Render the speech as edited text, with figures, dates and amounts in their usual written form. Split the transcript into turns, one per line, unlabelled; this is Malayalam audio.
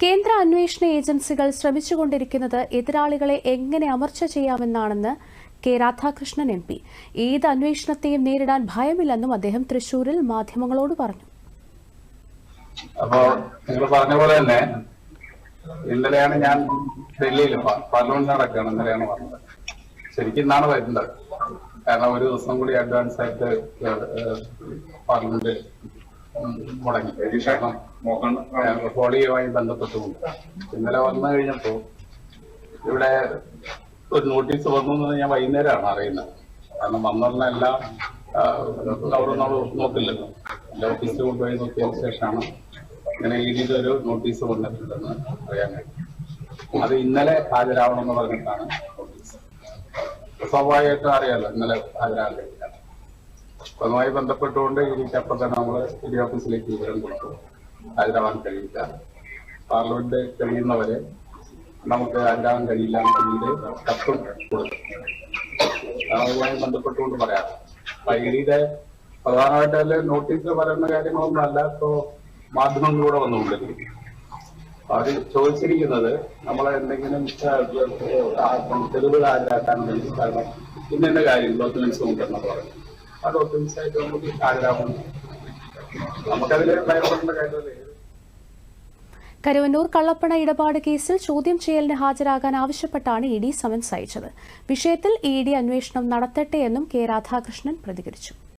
കേന്ദ്ര അന്വേഷണ ഏജൻസികൾ ശ്രമിച്ചുകൊണ്ടിരിക്കുന്നത് എതിരാളികളെ എങ്ങനെ അമർച്ച ചെയ്യാമെന്നാണെന്ന് കെ രാധാകൃഷ്ണൻ എം പി. ഏത് അന്വേഷണത്തെയും നേരിടാൻ ഭയമില്ലെന്നും അദ്ദേഹം തൃശൂരിൽ മാധ്യമങ്ങളോട് പറഞ്ഞു.
അപ്പോൾ നിങ്ങൾ പറഞ്ഞ പോലെ തന്നെ ഇന്നലെയാണ് ഞാൻ ഡൽഹിയിൽ പാർലമെന്റ് നടക്കുകയാണ്. ഇന്നലെയാണ് പറഞ്ഞത്. ശരിക്കും ഇന്നാണ് വരുന്നത്. കാരണം ഒരു ദിവസം കൂടി അഡ്വാൻസ് ആയിട്ട് പാർലമെന്റ് മുടങ്ങി. ഹോളിയുമായി ബന്ധപ്പെട്ടുകൊണ്ട് ഇന്നലെ വന്നു കഴിഞ്ഞപ്പോ ഇവിടെ ഒരു നോട്ടീസ് വന്നു എന്ന് ഞാൻ വൈകുന്നേരമാണ് അറിയുന്നത്. കാരണം വന്നറിഞ്ഞ എല്ലാം അവിടെ നമ്മൾ നോക്കില്ലല്ലോ. എന്റെ ഓഫീസിൽ കൊണ്ടുപോയി നോക്കിയതിനു ശേഷമാണ് ഇങ്ങനെ ഈടിയുടെ ഒരു നോട്ടീസ് വന്നിട്ടുണ്ടെന്ന് അറിയാൻ കഴിയും. അത് ഇന്നലെ ഹാജരാവണമെന്ന് പറഞ്ഞിട്ടാണ് നോട്ടീസ്. സ്വാഭാവികമായിട്ടും അറിയാലോ ഇന്നലെ ഹാജരാകാൻ കഴിയില്ല. അതുമായി ബന്ധപ്പെട്ടുകൊണ്ട് ഇടിക്കപ്പം തന്നെ നമ്മള് ഇടി ഓഫീസിലേക്ക് വിവരം കൊടുത്തു. ഹാജരാവാൻ കഴിയില്ല, പാർലമെന്റ് കഴിയുന്നവരെ നമുക്ക് ഹാജരാവാൻ കഴിയില്ല പിന്നീട് കത്തും കൊടുത്തു. അതുമായി ബന്ധപ്പെട്ടുകൊണ്ട് പറയാം. ഇടിയുടെ പ്രധാനമായിട്ട് അതിൽ നോട്ടീസ് പറയുന്ന കാര്യങ്ങളൊന്നും അല്ല. ഇപ്പോ മാധ്യമങ്ങളിലൂടെ വന്നുകൊണ്ടിരിക്കും. അവര് ചോദിച്ചിരിക്കുന്നത് നമ്മളെ എന്തെങ്കിലും തെളിവ് ഹാജരാക്കാൻ വേണ്ടി കാരണം ഇന്ന കാര്യം ഡോക്യുമെന്റ്സ് കൊണ്ടുവരണം പറഞ്ഞു. ആ ഡോക്യുമെന്റ്സ് ആയിട്ട് നമുക്ക് ഹാജരാകുന്നു. നമുക്കതിൽ ഭയപ്പെടേണ്ട കാര്യമല്ലേ.
കരുവന്നൂർ കള്ളപ്പണ ഇടപാട് കേസിൽ ചോദ്യം ചെയ്യലിന് ഹാജരാകാൻ ആവശ്യപ്പെട്ടാണ് ഇഡി സമൻസ് അയച്ചത്. വിഷയത്തിൽ ഇഡി അന്വേഷണം നടത്തട്ടെ എന്നും കെ രാധാകൃഷ്ണൻ പ്രതികരിച്ചു.